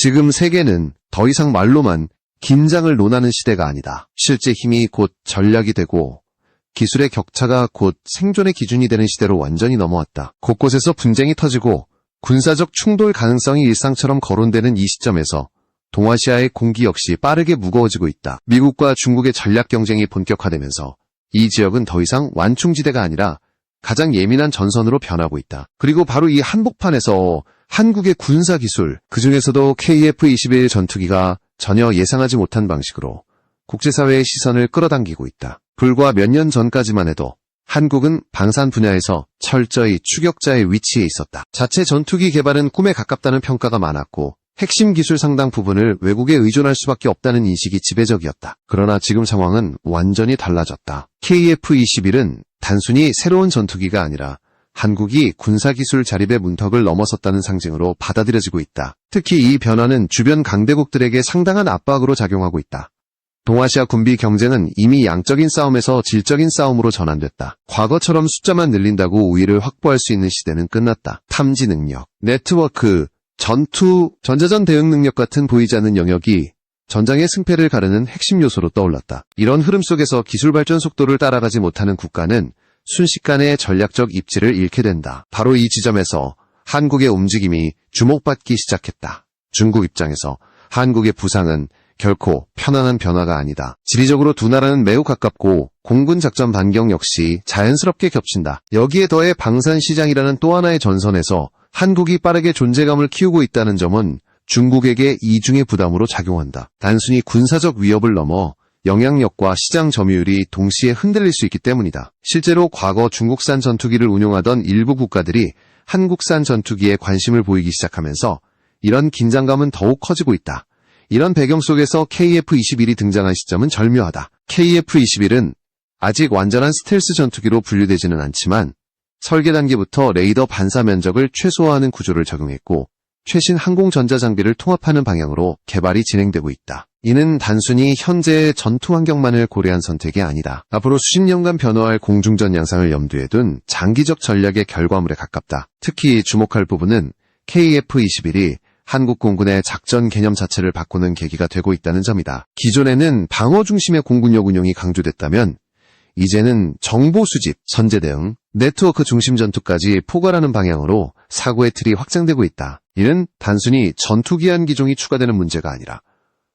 지금 세계는 더 이상 말로만 긴장을 논하는 시대가 아니다. 실제 힘이 곧 전략이 되고 기술의 격차가 곧 생존의 기준이 되는 시대로 완전히 넘어왔다. 곳곳에서 분쟁이 터지고 군사적 충돌 가능성이 일상처럼 거론되는 이 시점에서 동아시아의 공기 역시 빠르게 무거워지고 있다. 미국과 중국의 전략 경쟁이 본격화되면서 이 지역은 더 이상 완충지대가 아니라 가장 예민한 전선으로 변하고 있다. 그리고 바로 이 한복판에서 한국의 군사기술, 그중에서도 KF-21 전투기가 전혀 예상하지 못한 방식으로 국제사회의 시선을 끌어당기고 있다. 불과 몇 년 전까지만 해도 한국은 방산 분야에서 철저히 추격자의 위치에 있었다. 자체 전투기 개발은 꿈에 가깝다는 평가가 많았고 핵심 기술 상당 부분을 외국에 의존할 수밖에 없다는 인식이 지배적이었다. 그러나 지금 상황은 완전히 달라졌다. KF-21은 단순히 새로운 전투기가 아니라 한국이 군사기술 자립의 문턱을 넘어섰다는 상징으로 받아들여지고 있다. 특히 이 변화는 주변 강대국들에게 상당한 압박으로 작용하고 있다. 동아시아 군비 경쟁은 이미 양적인 싸움에서 질적인 싸움으로 전환됐다. 과거처럼 숫자만 늘린다고 우위를 확보할 수 있는 시대는 끝났다. 탐지 능력, 네트워크, 전투, 전자전 대응 능력 같은 보이지 않는 영역이 전장의 승패를 가르는 핵심 요소로 떠올랐다. 이런 흐름 속에서 기술 발전 속도를 따라가지 못하는 국가는 순식간에 전략적 입지를 잃게 된다. 바로 이 지점에서 한국의 움직임이 주목받기 시작했다. 중국 입장에서 한국의 부상은 결코 편안한 변화가 아니다. 지리적으로 두 나라는 매우 가깝고 공군 작전 반경 역시 자연스럽게 겹친다. 여기에 더해 방산시장이라는 또 하나의 전선에서 한국이 빠르게 존재감을 키우고 있다는 점은 중국에게 이중의 부담으로 작용한다. 단순히 군사적 위협을 넘어 영향력과 시장 점유율이 동시에 흔들릴 수 있기 때문이다. 실제로 과거 중국산 전투기를 운용하던 일부 국가들이 한국산 전투기에 관심을 보이기 시작하면서 이런 긴장감은 더욱 커지고 있다. 이런 배경 속에서 KF-21이 등장한 시점은 절묘하다. KF-21은 아직 완전한 스텔스 전투기로 분류되지는 않지만 설계 단계부터 레이더 반사 면적을 최소화하는 구조를 적용했고 최신 항공 전자 장비를 통합하는 방향으로 개발이 진행되고 있다. 이는 단순히 현재의 전투 환경만을 고려한 선택이 아니다. 앞으로 수십 년간 변화할 공중전 양상을 염두에 둔 장기적 전략의 결과물에 가깝다. 특히 주목할 부분은 KF-21이 한국 공군의 작전 개념 자체를 바꾸는 계기가 되고 있다는 점이다. 기존에는 방어 중심의 공군력 운용이 강조됐다면 이제는 정보 수집, 선제 대응, 네트워크 중심 전투까지 포괄하는 방향으로 사고의 틀이 확장되고 있다. 이는 단순히 전투기 한 기종이 추가되는 문제가 아니라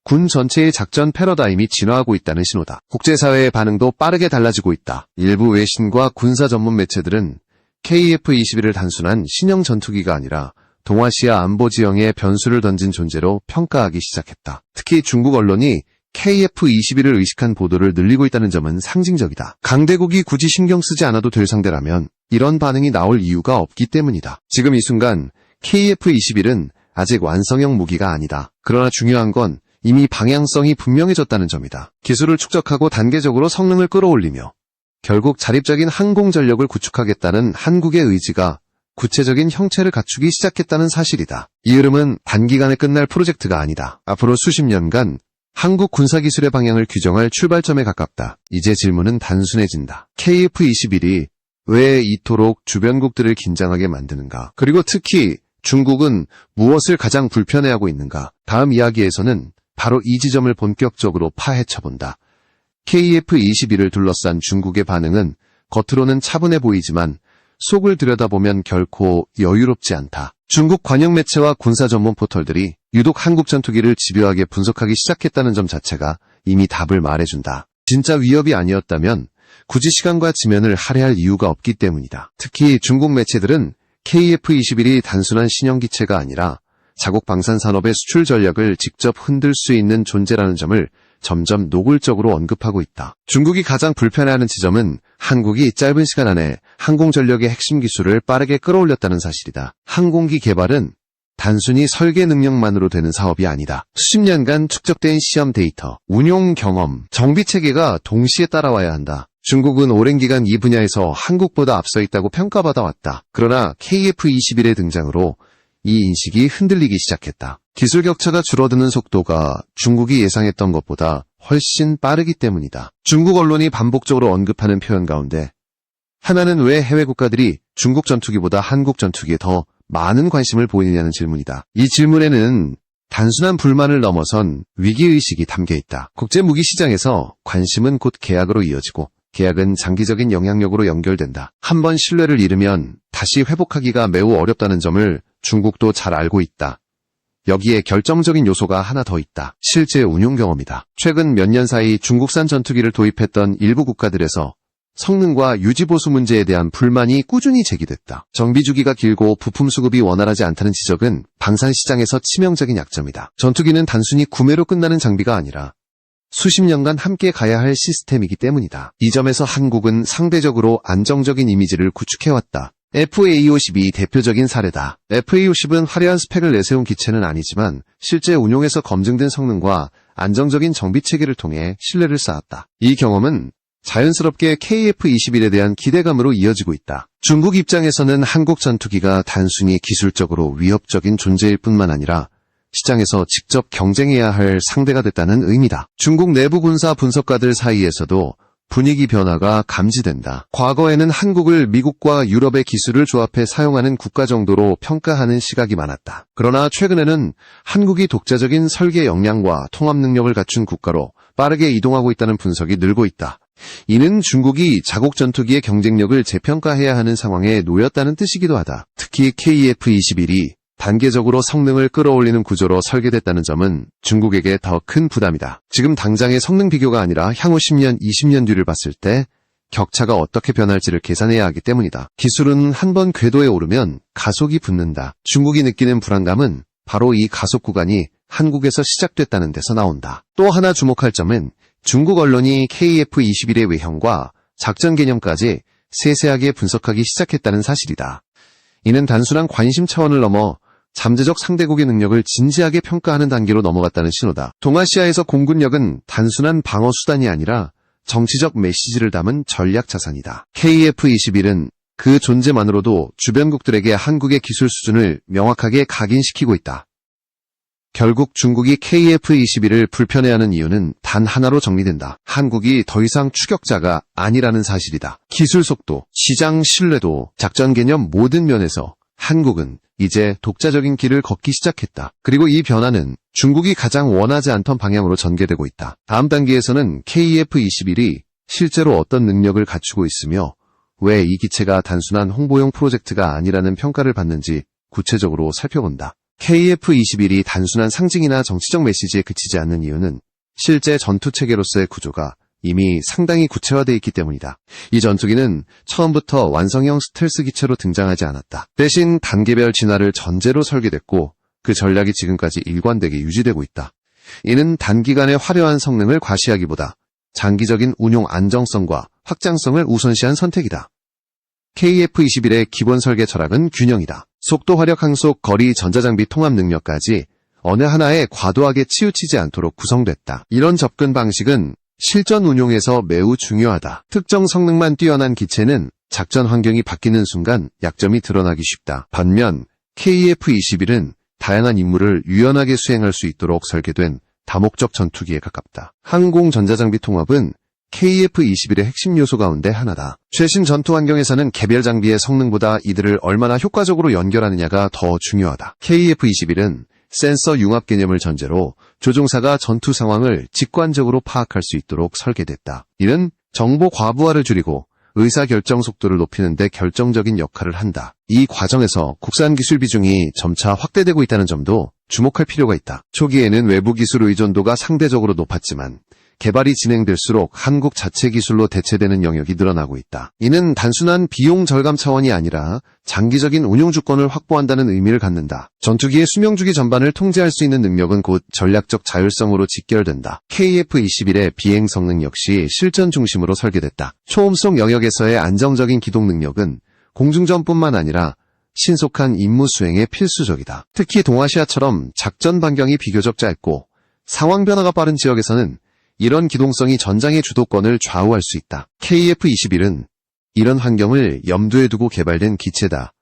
군 전체의 작전 패러다임이 진화하고 있다는 신호다. 국제사회의 반응도 빠르게 달라지고 있다. 일부 외신과 군사 전문 매체들은 KF-21을 단순한 신형 전투기가 아니라 동아시아 안보 지형에 변수를 던진 존재로 평가하기 시작했다. 특히 중국 언론이 KF-21을 의식한 보도를 늘리고 있다는 점은 상징적이다. 강대국이 굳이 신경 쓰지 않아도 될 상대라면 이런 반응이 나올 이유가 없기 때문이다. 지금 이 순간 KF-21은 아직 완성형 무기가 아니다. 그러나 중요한 건 이미 방향성이 분명해졌다는 점이다. 기술을 축적하고 단계적으로 성능을 끌어올리며 결국 자립적인 항공 전력을 구축하겠다는 한국의 의지가 구체적인 형체를 갖추기 시작했다는 사실이다. 이 흐름은 단기간에 끝날 프로젝트가 아니다. 앞으로 수십 년간 한국 군사기술의 방향을 규정할 출발점에 가깝다. 이제 질문은 단순해진다. KF-21이 왜 이토록 주변국들을 긴장하게 만드는가? 그리고 특히 중국은 무엇을 가장 불편해하고 있는가? 다음 이야기에서는 바로 이 지점을 본격적으로 파헤쳐본다. KF-21을 둘러싼 중국의 반응은 겉으로는 차분해 보이지만 속을 들여다보면 결코 여유롭지 않다. 중국 관영 매체와 군사 전문 포털들이 유독 한국 전투기를 집요하게 분석하기 시작했다는 점 자체가 이미 답을 말해준다. 진짜 위협이 아니었다면 굳이 시간과 지면을 할애할 이유가 없기 때문이다. 특히 중국 매체들은 KF-21이 단순한 신형 기체가 아니라 자국 방산 산업의 수출 전략을 직접 흔들 수 있는 존재라는 점을 점점 노골적으로 언급하고 있다. 중국이 가장 불편해하는 지점은 한국이 짧은 시간 안에 항공 전력의 핵심 기술을 빠르게 끌어올렸다는 사실이다. 항공기 개발은 단순히 설계 능력만으로 되는 사업이 아니다. 수십 년간 축적된 시험 데이터, 운용 경험, 정비 체계가 동시에 따라와야 한다. 중국은 오랜 기간 이 분야에서 한국보다 앞서 있다고 평가받아 왔다. 그러나 KF-21의 등장으로 이 인식이 흔들리기 시작했다. 기술 격차가 줄어드는 속도가 중국이 예상했던 것보다 훨씬 빠르기 때문이다. 중국 언론이 반복적으로 언급하는 표현 가운데 하나는 왜 해외 국가들이 중국 전투기보다 한국 전투기에 더 많은 관심을 보이느냐는 질문이다. 이 질문에는 단순한 불만을 넘어선 위기의식이 담겨 있다. 국제무기시장에서 관심은 곧 계약으로 이어지고 계약은 장기적인 영향력으로 연결된다. 한번 신뢰를 잃으면 다시 회복하기가 매우 어렵다는 점을 중국도 잘 알고 있다. 여기에 결정적인 요소가 하나 더 있다. 실제 운용 경험이다. 최근 몇 년 사이 중국산 전투기를 도입했던 일부 국가들에서 성능과 유지보수 문제에 대한 불만이 꾸준히 제기됐다. 정비주기가 길고 부품 수급이 원활하지 않다는 지적은 방산시장에서 치명적인 약점이다. 전투기는 단순히 구매로 끝나는 장비가 아니라 수십 년간 함께 가야 할 시스템이기 때문이다. 이 점에서 한국은 상대적으로 안정적인 이미지를 구축해왔다. FA-50이 대표적인 사례다. FA-50은 화려한 스펙을 내세운 기체는 아니지만 실제 운용에서 검증된 성능과 안정적인 정비체계를 통해 신뢰를 쌓았다. 이 경험은 자연스럽게 KF-21에 대한 기대감으로 이어지고 있다. 중국 입장에서는 한국 전투기가 단순히 기술적으로 위협적인 존재일 뿐만 아니라 시장에서 직접 경쟁해야 할 상대가 됐다는 의미다. 중국 내부 군사 분석가들 사이에서도 분위기 변화가 감지된다. 과거에는 한국을 미국과 유럽의 기술을 조합해 사용하는 국가 정도로 평가하는 시각이 많았다. 그러나 최근에는 한국이 독자적인 설계 역량과 통합 능력을 갖춘 국가로 빠르게 이동하고 있다는 분석이 늘고 있다. 이는 중국이 자국 전투기의 경쟁력을 재평가해야 하는 상황에 놓였다는 뜻이기도 하다. 특히 KF-21이 단계적으로 성능을 끌어올리는 구조로 설계됐다는 점은 중국에게 더 큰 부담이다. 지금 당장의 성능 비교가 아니라 향후 10년, 20년 뒤를 봤을 때 격차가 어떻게 변할지를 계산해야 하기 때문이다. 기술은 한번 궤도에 오르면 가속이 붙는다. 중국이 느끼는 불안감은 바로 이 가속 구간이 한국에서 시작됐다는 데서 나온다. 또 하나 주목할 점은 중국 언론이 KF-21의 외형과 작전 개념까지 세세하게 분석하기 시작했다는 사실이다. 이는 단순한 관심 차원을 넘어 잠재적 상대국의 능력을 진지하게 평가하는 단계로 넘어갔다는 신호다. 동아시아에서 공군력은 단순한 방어 수단이 아니라 정치적 메시지를 담은 전략 자산이다. KF-21은 그 존재만으로도 주변국들에게 한국의 기술 수준을 명확하게 각인시키고 있다. 결국 중국이 KF-21을 불편해하는 이유는 단 하나로 정리된다. 한국이 더 이상 추격자가 아니라는 사실이다. 기술 속도, 시장 신뢰도, 작전 개념 모든 면에서 한국은 이제 독자적인 길을 걷기 시작했다. 그리고 이 변화는 중국이 가장 원하지 않던 방향으로 전개되고 있다. 다음 단계에서는 KF-21이 실제로 어떤 능력을 갖추고 있으며 왜 이 기체가 단순한 홍보용 프로젝트가 아니라는 평가를 받는지 구체적으로 살펴본다. KF-21이 단순한 상징이나 정치적 메시지에 그치지 않는 이유는 실제 전투체계로서의 구조가 이미 상당히 구체화되어 있기 때문이다. 이 전투기는 처음부터 완성형 스텔스 기체로 등장하지 않았다. 대신 단계별 진화를 전제로 설계됐고 그 전략이 지금까지 일관되게 유지되고 있다. 이는 단기간의 화려한 성능을 과시하기보다 장기적인 운용 안정성과 확장성을 우선시한 선택이다. KF-21의 기본 설계 철학은 균형이다. 속도, 화력, 항속, 거리, 전자장비 통합 능력까지 어느 하나에 과도하게 치우치지 않도록 구성됐다. 이런 접근 방식은 실전 운용에서 매우 중요하다. 특정 성능만 뛰어난 기체는 작전 환경이 바뀌는 순간 약점이 드러나기 쉽다. 반면 KF-21은 다양한 임무를 유연하게 수행할 수 있도록 설계된 다목적 전투기에 가깝다. 항공 전자장비 통합은 KF-21의 핵심 요소 가운데 하나다. 최신 전투 환경에서는 개별 장비의 성능보다 이들을 얼마나 효과적으로 연결하느냐가 더 중요하다. KF-21은 센서 융합 개념을 전제로 조종사가 전투 상황을 직관적으로 파악할 수 있도록 설계됐다. 이는 정보 과부하를 줄이고 의사결정 속도를 높이는 데 결정적인 역할을 한다. 이 과정에서 국산 기술 비중이 점차 확대되고 있다는 점도 주목할 필요가 있다. 초기에는 외부 기술 의존도가 상대적으로 높았지만 개발이 진행될수록 한국 자체 기술로 대체되는 영역이 늘어나고 있다. 이는 단순한 비용 절감 차원이 아니라 장기적인 운용 주권을 확보한다는 의미를 갖는다. 전투기의 수명주기 전반을 통제할 수 있는 능력은 곧 전략적 자율성으로 직결된다. KF-21의 비행 성능 역시 실전 중심으로 설계됐다. 초음속 영역에서의 안정적인 기동 능력은 공중전뿐만 아니라 신속한 임무 수행에 필수적이다. 특히 동아시아처럼 작전 반경이 비교적 짧고 상황 변화가 빠른 지역에서는 이런 기동성이 전장의 주도권을 좌우할 수 있다. KF-21은 이런 환경을 염두에 두고 개발된 기체다.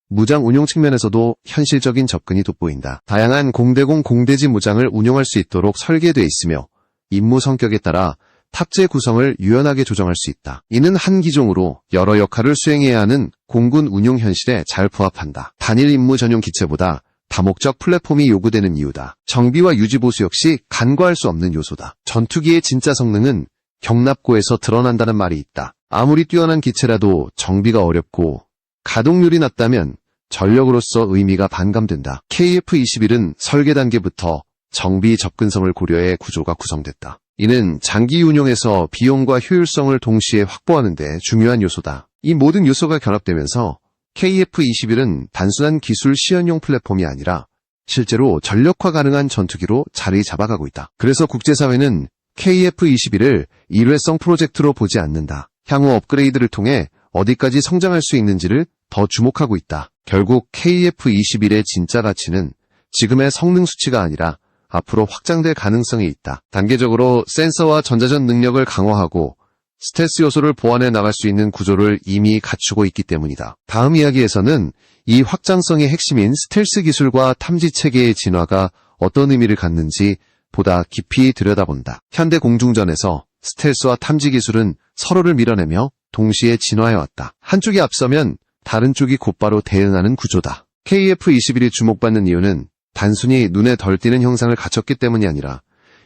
무장 운용 측면에서도 현실적인 접근이 돋보인다. 다양한 공대공 공대지 무장을 운용할 수 있도록 설계되어 있으며 임무 성격에 따라 탑재 구성을 유연하게 조정할 수 있다. 이는 한 기종으로 여러 역할을 수행해야 하는 공군 운용 현실에 잘 부합한다. 단일 임무 전용 기체보다 다목적 플랫폼이 요구되는 이유다. 정비와 유지 보수 역시 간과할 수 없는 요소다. 전투기의 진짜 성능은 경납고에서 드러난다는 말이 있다. 아무리 뛰어난 기체라도 정비가 어렵고 가동률이 낮다면 전력으로서 의미가 반감된다. KF-21은 설계 단계부터 정비 접근성을 고려해 구조가 구성됐다. 이는 장기 운용에서 비용과 효율성을 동시에 확보하는 데 중요한 요소다. 이 모든 요소가 결합되면서 KF-21은 단순한 기술 시연용 플랫폼이 아니라 실제로 전력화 가능한 전투기로 자리 잡아가고 있다. 그래서 국제사회는 KF-21을 일회성 프로젝트로 보지 않는다. 향후 업그레이드를 통해 어디까지 성장할 수 있는지를 더 주목하고 있다. 결국 KF-21의 진짜 가치는 지금의 성능 수치가 아니라 앞으로 확장될 가능성이 있다. 단계적으로 센서와 전자전 능력을 강화하고 스텔스 요소를 보완해 나갈 수 있는 구조를 이미 갖추고 있기 때문이다. 다음 이야기에서는 이 확장성의 핵심인 스텔스 기술과 탐지 체계의 진화가 어떤 의미를 갖는지 보다 깊이 들여다본다. 현대 공중전에서 스텔스와 탐지 기술은 서로를 밀어내며 동시에 진화해왔다. 한쪽이 앞서면 다른 쪽이 곧바로 대응하는 구조다. KF-21이 주목받는 이유는 단순히 눈에 덜 띄는 형상을 갖췄기 때문이 아니라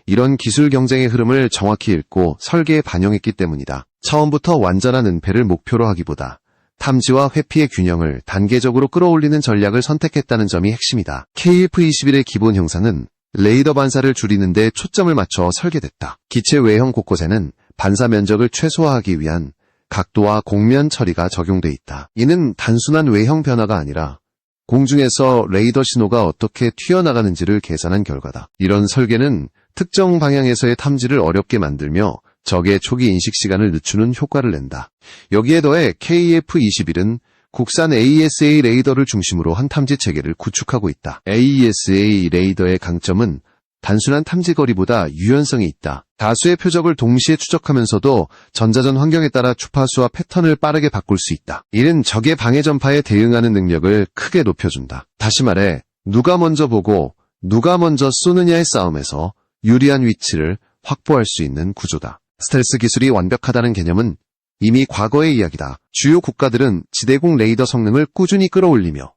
이런 기술 경쟁의 흐름을 정확히 읽고 설계에 반영했기 때문이다. 처음부터 완전한 은폐를 목표로 하기보다 탐지와 회피의 균형을 단계적으로 끌어올리는 전략을 선택했다는 점이 핵심이다. KF-21의 기본 형상은 레이더 반사를 줄이는 데 초점을 맞춰 설계됐다. 기체 외형 곳곳에는 반사 면적을 최소화하기 위한 각도와 곡면 처리가 적용돼 있다. 이는 단순한 외형 변화가 아니라 공중에서 레이더 신호가 어떻게 튀어나가는지를 계산한 결과다. 이런 설계는 특정 방향에서의 탐지를 어렵게 만들며 적의 초기 인식 시간을 늦추는 효과를 낸다. 여기에 더해 KF-21은 국산 AESA 레이더를 중심으로 한 탐지 체계를 구축하고 있다. AESA 레이더의 강점은 단순한 탐지 거리보다 유연성이 있다. 다수의 표적을 동시에 추적하면서도 전자전 환경에 따라 주파수와 패턴을 빠르게 바꿀 수 있다. 이는 적의 방해 전파에 대응하는 능력을 크게 높여준다. 다시 말해 누가 먼저 보고 누가 먼저 쏘느냐의 싸움에서 유리한 위치를 확보할 수 있는 구조다. 스텔스 기술이 완벽하다는 개념은 이미 과거의 이야기다. 주요 국가들은 지대공 레이더 성능을 꾸준히 끌어올리며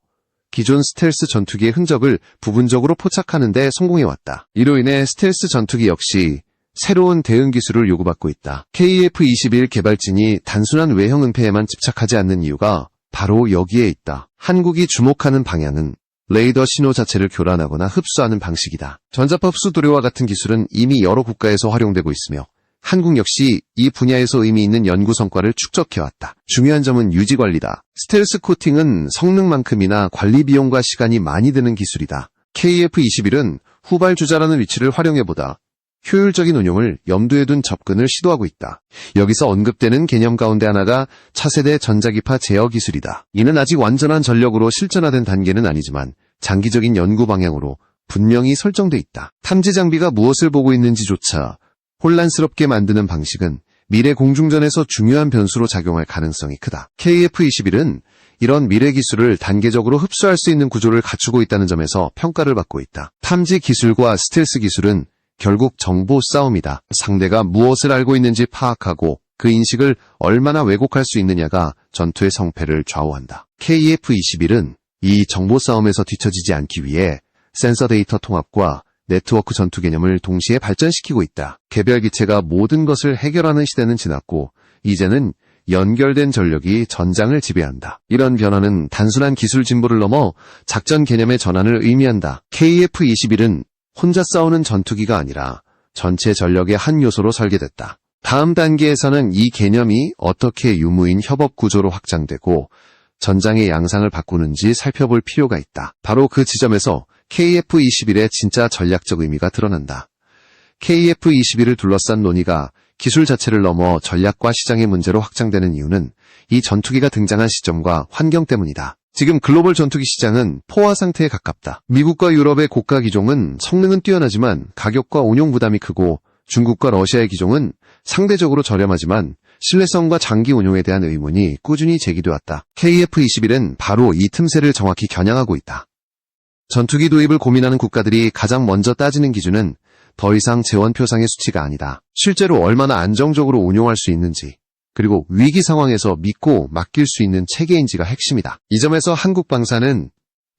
기존 스텔스 전투기의 흔적을 부분적으로 포착하는 데 성공해왔다. 이로 인해 스텔스 전투기 역시 새로운 대응 기술을 요구받고 있다. KF-21 개발진이 단순한 외형 은폐에만 집착하지 않는 이유가 바로 여기에 있다. 한국이 주목하는 방향은 레이더 신호 자체를 교란하거나 흡수하는 방식이다. 전자파 흡수 도료와 같은 기술은 이미 여러 국가에서 활용되고 있으며 한국 역시 이 분야에서 의미 있는 연구 성과를 축적해왔다. 중요한 점은 유지 관리다. 스텔스 코팅은 성능만큼이나 관리 비용과 시간이 많이 드는 기술이다. KF-21은 후발주자라는 위치를 활용해보다 효율적인 운용을 염두에 둔 접근을 시도하고 있다. 여기서 언급되는 개념 가운데 하나가 차세대 전자기파 제어 기술이다. 이는 아직 완전한 전력으로 실전화된 단계는 아니지만 장기적인 연구 방향으로 분명히 설정돼 있다. 탐지 장비가 무엇을 보고 있는지조차 혼란스럽게 만드는 방식은 미래 공중전에서 중요한 변수로 작용할 가능성이 크다. KF-21은 이런 미래 기술을 단계적으로 흡수할 수 있는 구조를 갖추고 있다는 점에서 평가를 받고 있다. 탐지 기술과 스텔스 기술은 결국 정보 싸움이다. 상대가 무엇을 알고 있는지 파악하고 그 인식을 얼마나 왜곡할 수 있느냐가 전투의 성패를 좌우한다. KF-21은 이 정보 싸움에서 뒤처지지 않기 위해 센서 데이터 통합과 네트워크 전투 개념을 동시에 발전시키고 있다. 개별 기체가 모든 것을 해결하는 시대는 지났고 이제는 연결된 전력이 전장을 지배한다. 이런 변화는 단순한 기술 진보를 넘어 작전 개념의 전환을 의미한다. KF-21은 혼자 싸우는 전투기가 아니라 전체 전력의 한 요소로 설계됐다. 다음 단계에서는 이 개념이 어떻게 유무인 협업 구조로 확장되고 전장의 양상을 바꾸는지 살펴볼 필요가 있다. 바로 그 지점에서 KF-21의 진짜 전략적 의미가 드러난다. KF-21을 둘러싼 논의가 기술 자체를 넘어 전략과 시장의 문제로 확장되는 이유는 이 전투기가 등장한 시점과 환경 때문이다. 지금 글로벌 전투기 시장은 포화 상태에 가깝다. 미국과 유럽의 고가 기종은 성능은 뛰어나지만 가격과 운용 부담이 크고 중국과 러시아의 기종은 상대적으로 저렴하지만 신뢰성과 장기 운용에 대한 의문이 꾸준히 제기되었다. KF-21은 바로 이 틈새를 정확히 겨냥하고 있다. 전투기 도입을 고민하는 국가들이 가장 먼저 따지는 기준은 더 이상 재원표상의 수치가 아니다. 실제로 얼마나 안정적으로 운용할 수 있는지, 그리고 위기 상황에서 믿고 맡길 수 있는 체계인지가 핵심이다. 이 점에서 한국 방사는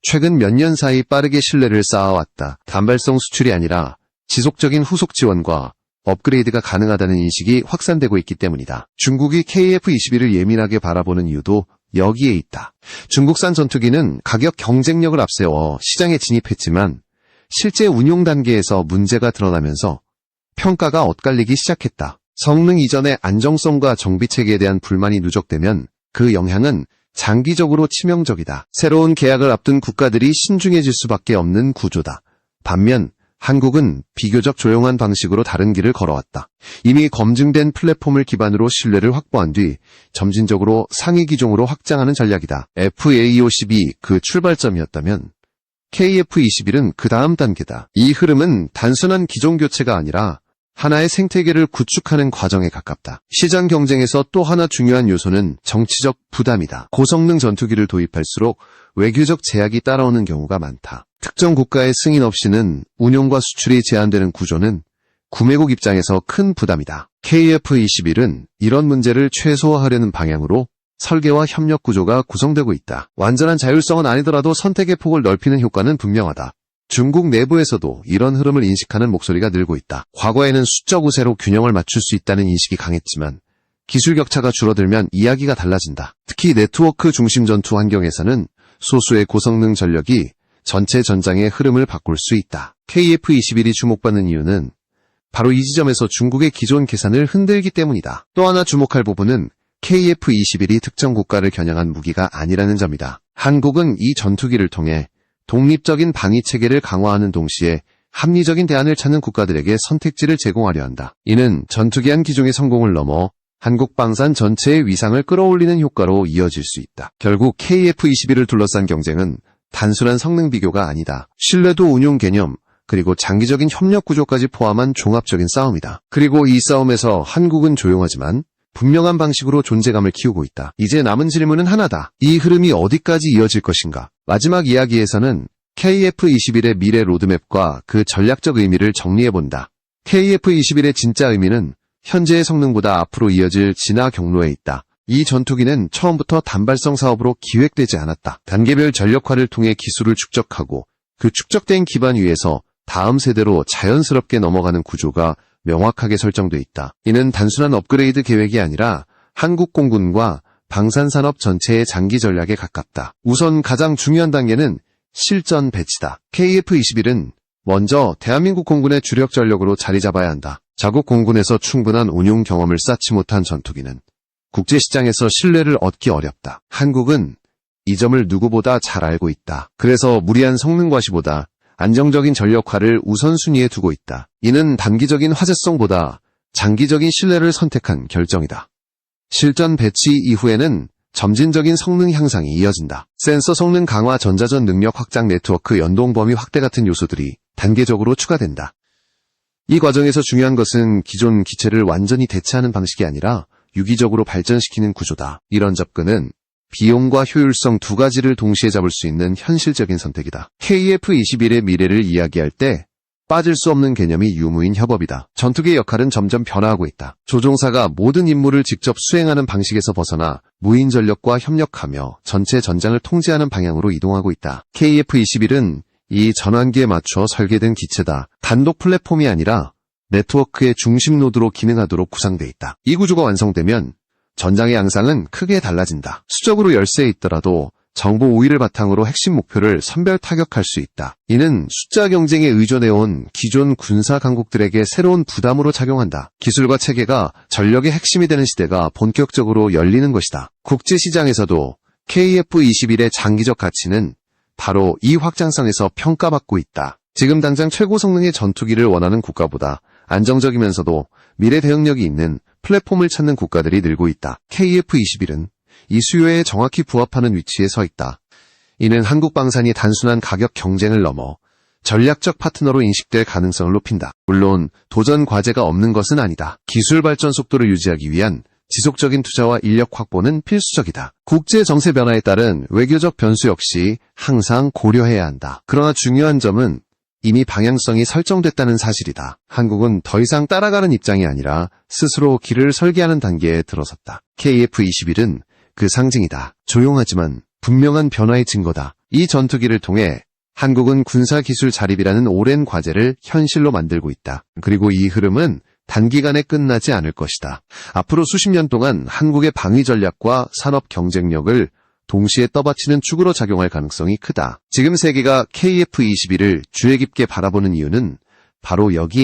최근 몇 년 사이 빠르게 신뢰를 쌓아왔다. 단발성 수출이 아니라 지속적인 후속 지원과 업그레이드가 가능하다는 인식이 확산되고 있기 때문이다. 중국이 KF-21을 예민하게 바라보는 이유도 여기에 있다. 중국산 전투기는 가격 경쟁력을 앞세워 시장에 진입했지만 실제 운용 단계에서 문제가 드러나면서 평가가 엇갈리기 시작했다. 성능 이전의 안정성과 정비체계에 대한 불만이 누적되면 그 영향은 장기적으로 치명적이다. 새로운 계약을 앞둔 국가들이 신중해질 수밖에 없는 구조다. 반면 한국은 비교적 조용한 방식으로 다른 길을 걸어왔다. 이미 검증된 플랫폼을 기반으로 신뢰를 확보한 뒤 점진적으로 상위 기종으로 확장하는 전략이다. FA52 그 출발점이었다면 KF-21은 그 다음 단계다. 이 흐름은 단순한 기종 교체가 아니라 하나의 생태계를 구축하는 과정에 가깝다. 시장 경쟁에서 또 하나 중요한 요소는 정치적 부담이다. 고성능 전투기를 도입할수록 외교적 제약이 따라오는 경우가 많다. 특정 국가의 승인 없이는 운용과 수출이 제한되는 구조는 구매국 입장에서 큰 부담이다. KF-21은 이런 문제를 최소화하려는 방향으로 설계와 협력 구조가 구성되고 있다. 완전한 자율성은 아니더라도 선택의 폭을 넓히는 효과는 분명하다. 중국 내부에서도 이런 흐름을 인식하는 목소리가 늘고 있다. 과거에는 수적 우세로 균형을 맞출 수 있다는 인식이 강했지만 기술 격차가 줄어들면 이야기가 달라진다. 특히 네트워크 중심 전투 환경에서는 소수의 고성능 전력이 전체 전장의 흐름을 바꿀 수 있다. KF-21이 주목받는 이유는 바로 이 지점에서 중국의 기존 계산을 흔들기 때문이다. 또 하나 주목할 부분은 KF-21이 특정 국가를 겨냥한 무기가 아니라는 점이다. 한국은 이 전투기를 통해 독립적인 방위 체계를 강화하는 동시에 합리적인 대안을 찾는 국가들에게 선택지를 제공하려 한다. 이는 전투기 한 기종의 성공을 넘어 한국 방산 전체의 위상을 끌어올리는 효과로 이어질 수 있다. 결국 KF-21을 둘러싼 경쟁은 단순한 성능 비교가 아니다. 신뢰도 운용 개념, 그리고 장기적인 협력 구조까지 포함한 종합적인 싸움이다. 그리고 이 싸움에서 한국은 조용하지만 분명한 방식으로 존재감을 키우고 있다. 이제 남은 질문은 하나다. 이 흐름이 어디까지 이어질 것인가? 마지막 이야기에서는 KF-21의 미래 로드맵과 그 전략적 의미를 정리해본다. KF-21의 진짜 의미는 현재의 성능보다 앞으로 이어질 진화 경로에 있다. 이 전투기는 처음부터 단발성 사업으로 기획되지 않았다. 단계별 전력화를 통해 기술을 축적하고 그 축적된 기반 위에서 다음 세대로 자연스럽게 넘어가는 구조가 명확하게 설정돼 있다. 이는 단순한 업그레이드 계획이 아니라 한국 공군과 방산산업 전체의 장기 전략에 가깝다. 우선 가장 중요한 단계는 실전 배치다. KF-21은 먼저 대한민국 공군의 주력 전력으로 자리 잡아야 한다. 자국 공군에서 충분한 운용 경험을 쌓지 못한 전투기는 국제시장에서 신뢰를 얻기 어렵다. 한국은 이 점을 누구보다 잘 알고 있다. 그래서 무리한 성능 과시보다 안정적인 전력화를 우선순위에 두고 있다. 이는 단기적인 화제성보다 장기적인 신뢰를 선택한 결정이다. 실전 배치 이후에는 점진적인 성능 향상이 이어진다. 센서 성능 강화, 전자전 능력 확장, 네트워크 연동 범위 확대 같은 요소들이 단계적으로 추가된다. 이 과정에서 중요한 것은 기존 기체를 완전히 대체하는 방식이 아니라 유기적으로 발전시키는 구조다. 이런 접근은 비용과 효율성 두 가지를 동시에 잡을 수 있는 현실적인 선택이다. KF-21의 미래를 이야기할 때 빠질 수 없는 개념이 유무인 협업이다. 전투기의 역할은 점점 변화하고 있다. 조종사가 모든 임무를 직접 수행하는 방식에서 벗어나 무인 전력과 협력하며 전체 전장을 통제하는 방향으로 이동하고 있다. KF-21은 이 전환기에 맞춰 설계된 기체다. 단독 플랫폼이 아니라 네트워크의 중심 노드로 기능하도록 구상돼 있다. 이 구조가 완성되면 전장의 양상은 크게 달라진다. 수적으로 열세에 있더라도 정보 우위를 바탕으로 핵심 목표를 선별 타격할 수 있다. 이는 숫자 경쟁에 의존해온 기존 군사 강국들에게 새로운 부담으로 작용한다. 기술과 체계가 전력의 핵심이 되는 시대가 본격적으로 열리는 것이다. 국제시장에서도 KF-21의 장기적 가치는 바로 이 확장성에서 평가받고 있다. 지금 당장 최고 성능의 전투기를 원하는 국가보다 안정적이면서도 미래 대응력이 있는 플랫폼을 찾는 국가들이 늘고 있다. KF-21은 이 수요에 정확히 부합하는 위치에 서 있다. 이는 한국 방산이 단순한 가격 경쟁을 넘어 전략적 파트너로 인식될 가능성을 높인다. 물론 도전 과제가 없는 것은 아니다. 기술 발전 속도를 유지하기 위한 지속적인 투자와 인력 확보는 필수적이다. 국제 정세 변화에 따른 외교적 변수 역시 항상 고려해야 한다. 그러나 중요한 점은 이미 방향성이 설정됐다는 사실이다. 한국은 더 이상 따라가는 입장이 아니라 스스로 길을 설계하는 단계에 들어섰다. KF-21은 그 상징이다. 조용하지만 분명한 변화의 증거다. 이 전투기를 통해 한국은 군사기술 자립이라는 오랜 과제를 현실로 만들고 있다. 그리고 이 흐름은 단기간에 끝나지 않을 것이다. 앞으로 수십 년 동안 한국의 방위 전략과 산업 경쟁력을 동시에 떠받치는 축으로 작용할 가능성이 크다. 지금 세계가 KF-21을 주의 깊게 바라보는 이유는 바로 여기에